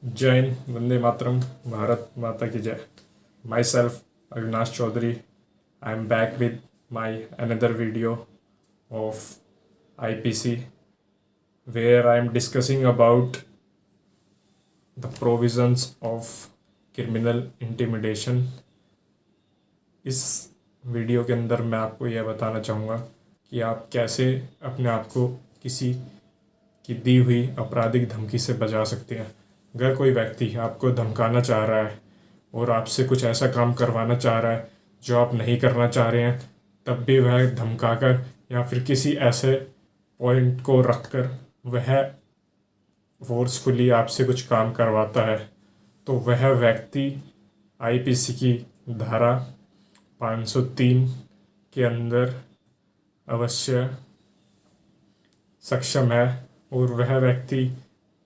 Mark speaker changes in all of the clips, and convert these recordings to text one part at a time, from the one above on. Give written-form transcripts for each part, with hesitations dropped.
Speaker 1: जय हिंद, वंदे मातरम, भारत माता की जय. Myself, AVINASH Chaudhary. I am back with my another video of IPC where I am discussing about the provisions of criminal intimidation. इस video के अंदर मैं आपको यह बताना चाहूँगा कि आप कैसे अपने आप को किसी की दी हुई आपराधिक धमकी से बचा सकते हैं. अगर कोई व्यक्ति आपको धमकाना चाह रहा है और आपसे कुछ ऐसा काम करवाना चाह रहा है जो आप नहीं करना चाह रहे हैं, तब भी वह धमकाकर या फिर किसी ऐसे पॉइंट को रखकर वह फोर्सफुली आपसे कुछ काम करवाता है, तो वह व्यक्ति आईपीसी की धारा 503 के अंदर अवश्य सक्षम है और वह व्यक्ति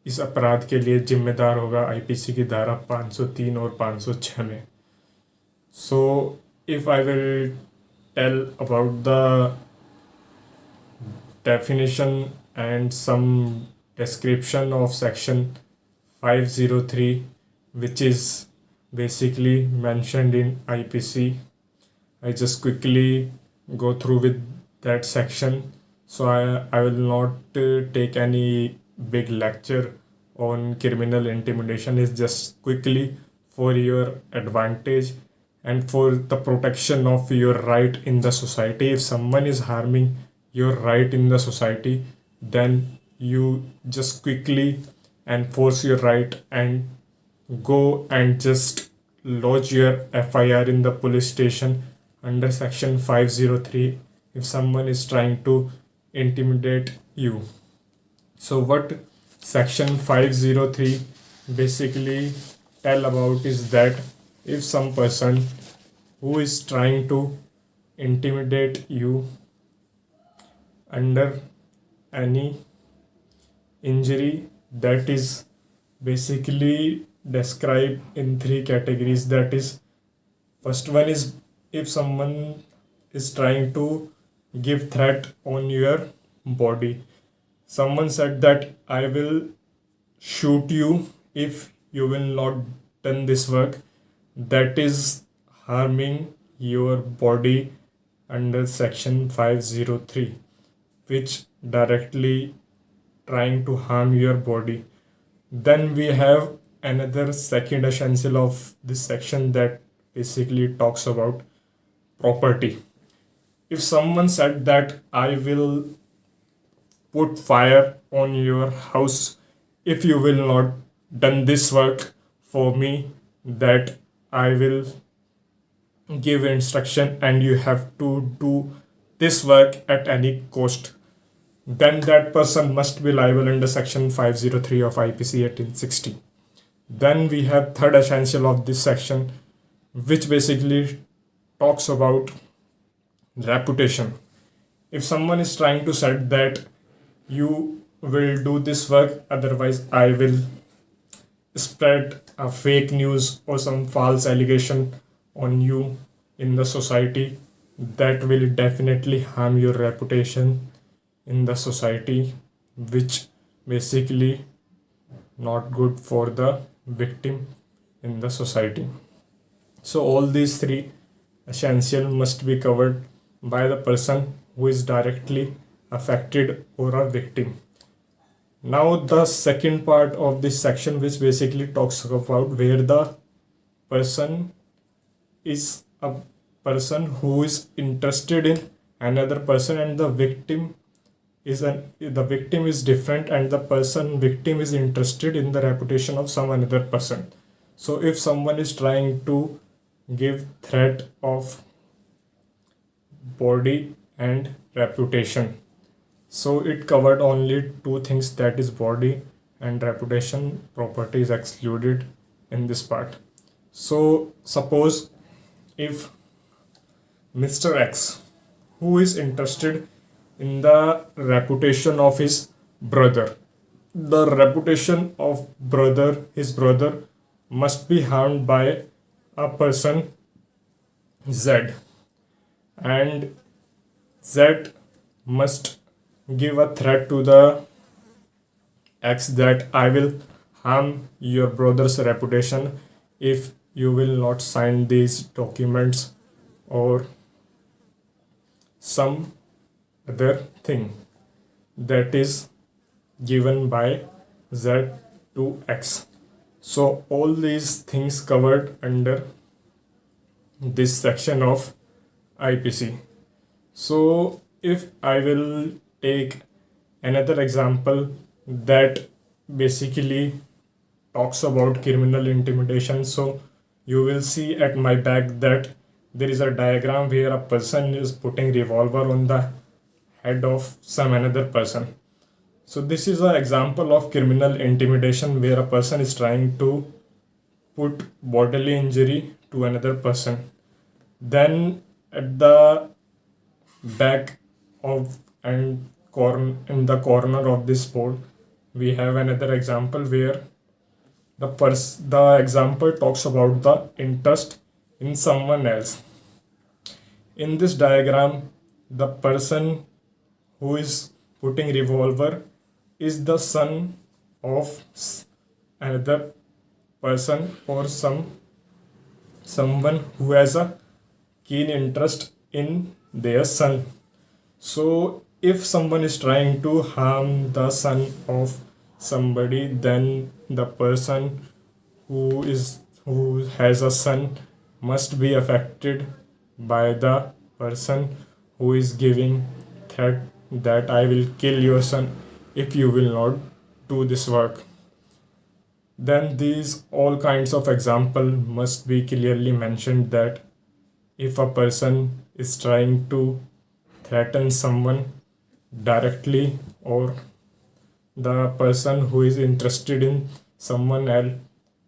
Speaker 1: इस अपराध के लिए जिम्मेदार होगा आईपीसी की धारा 503 और 506 में. So if I will tell about the definition and some description of section 503, which is basically mentioned in IPC. I just quickly go through with that section, so I will not take any big lecture on criminal intimidation. Is just quickly for your advantage and for the protection of your right in the society. If someone is harming your right in the society, then you just quickly enforce your right and go and just lodge your FIR in the police station under section 503 if someone is trying to intimidate you. So what section 503 basically tell about is that if some person who is trying to intimidate you under any injury, that is basically described in 3 categories. That is, first one is if someone is trying to give threat on your body. Someone said that I will shoot you if you will not done this work. That is harming your body under section 503, which directly trying to harm your body. Then we have another second essential of this section that basically talks about property. If someone said that I will put fire on your house if you will not done this work for me, that I will give instruction and you have to do this work at any cost, then that person must be liable under section 503 of IPC 1860. Then we have third essential of this section, which basically talks about reputation. If someone is trying to say that you will do this work, otherwise I will spread a fake news or some false allegation on you in the society, that will definitely harm your reputation in the society, which basically not good for the victim in the society. So all these 3 essential must be covered by the person who is directly affected or a victim. Now the second part of this section, which basically talks about where the person is a person who is interested in another person and the victim is different and the person victim is interested in the reputation of some another person. So if someone is trying to give threat of body and reputation, so it covered only 2 things, that is body and reputation. Property is excluded in this part. So suppose if Mr. X, who is interested in the reputation of his brother, the reputation of his brother must be harmed by a person Z, and Z must give a threat to the X that I will harm your brother's reputation if you will not sign these documents or some other thing that is given by Z to X. So all these things covered under this section of IPC. So if I will take another example that basically talks about criminal intimidation, so you will see at my back that there is a diagram where a person is putting revolver on the head of some another person. So this is an example of criminal intimidation where a person is trying to put bodily injury to another person. Then at the back of and in the corner of this board, we have another example where the example talks about the interest in someone else. In this diagram, the person who is putting revolver is the son of another person or someone who has a keen interest in their son. So if someone is trying to harm the son of somebody, then the person who has a son must be affected by the person who is giving threat that I will kill your son if you will not do this work. Then these all kinds of example must be clearly mentioned that if a person is trying to threaten someone directly or the person who is interested in someone else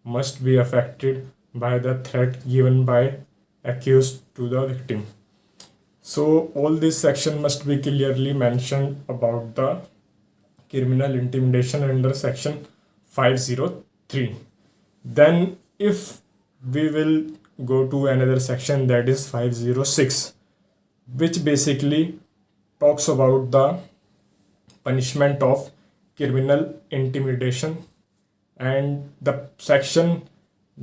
Speaker 1: must be affected by the threat given by accused to the victim. So all this section must be clearly mentioned about the criminal intimidation under section 503. Then if we will go to another section, that is 506, which basically talks about the punishment of criminal intimidation, and the section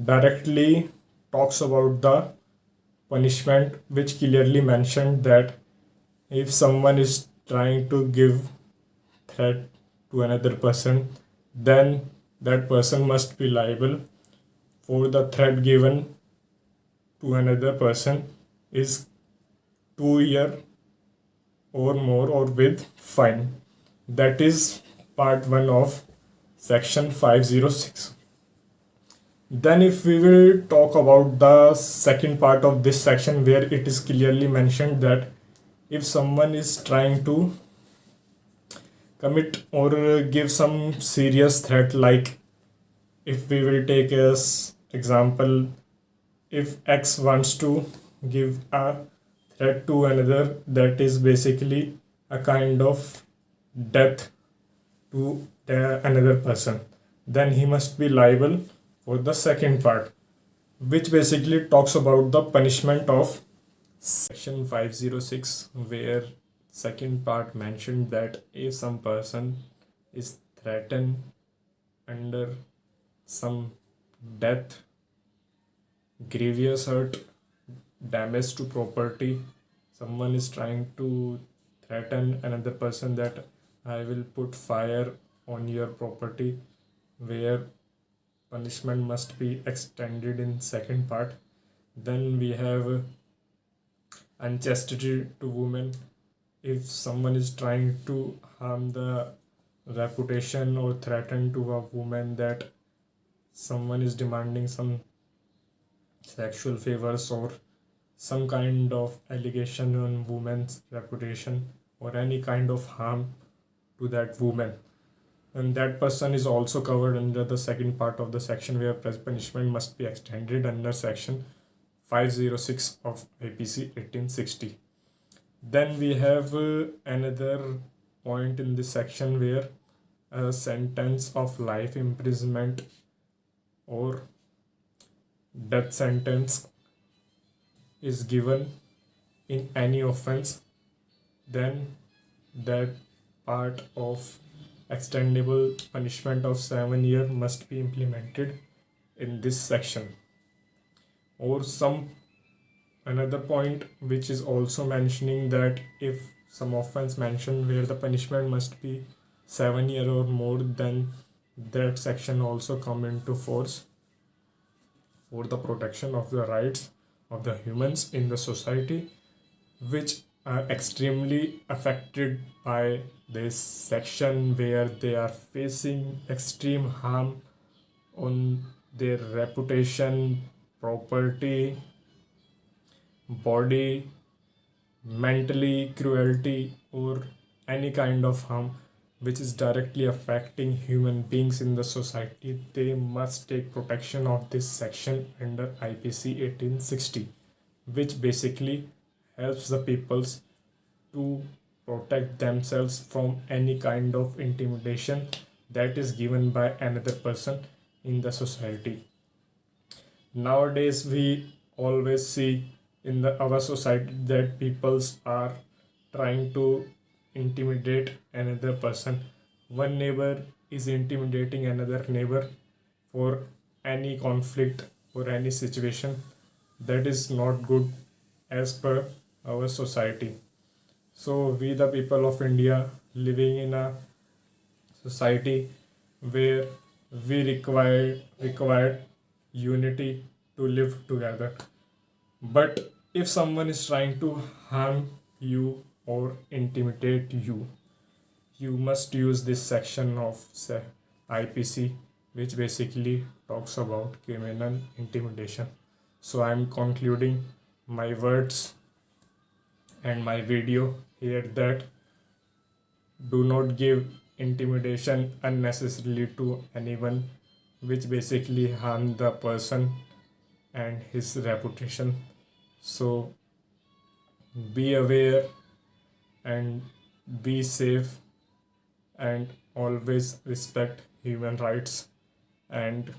Speaker 1: directly talks about the punishment which clearly mentioned that if someone is trying to give threat to another person, then that person must be liable for the threat given to another person is 2 years or more or with fine. That is part 1 of section 506. Then if we will talk about the second part of this section where it is clearly mentioned that if someone is trying to commit or give some serious threat, like if we will take as example, if X wants to give a threat to another, that is basically a kind of death to another person, then he must be liable for the second part, which basically talks about the punishment of section 506, where second part mentioned that if some person is threatened under some death, grievous hurt, damage to property, someone is trying to threaten another person that I will put fire on your property, where punishment must be extended in second part. Then we have unchastity to women. If someone is trying to harm the reputation or threaten to a woman that someone is demanding some sexual favors or some kind of allegation on woman's reputation or any kind of harm to that woman, and that person is also covered under the second part of the section where punishment must be extended under section 506 of IPC 1860. Then we have another point in this section where a sentence of life imprisonment or death sentence is given in any offense, then that part of extendable punishment of 7 years must be implemented in this section. Or some another point which is also mentioning that if some offense mentioned where the punishment must be 7 years or more, then that section also come into force for the protection of the rights of the humans in the society, which are extremely affected by this section, where they are facing extreme harm on their reputation, property, body, mentally, cruelty, or any kind of harm which is directly affecting human beings in the society. They must take protection of this section under IPC 1860, which basically helps the peoples to protect themselves from any kind of intimidation that is given by another person in the society. Nowadays we always see in our society that peoples are trying to intimidate another person. One neighbor is intimidating another neighbor for any conflict or any situation. That is not good as per our society. So we the people of India living in a society where we require unity to live together. But if someone is trying to harm you or intimidate you, you must use this section of IPC, which basically talks about criminal intimidation. So I'm concluding my words and my video here that do not give intimidation unnecessarily to anyone, which basically harm the person and his reputation. So be aware and be safe and always respect human rights, and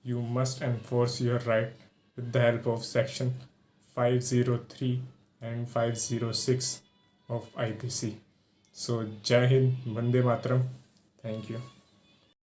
Speaker 1: you must enforce your right with the help of section 503 and 506 of IPC. So Jai Hind, Vande Mataram. Thank you.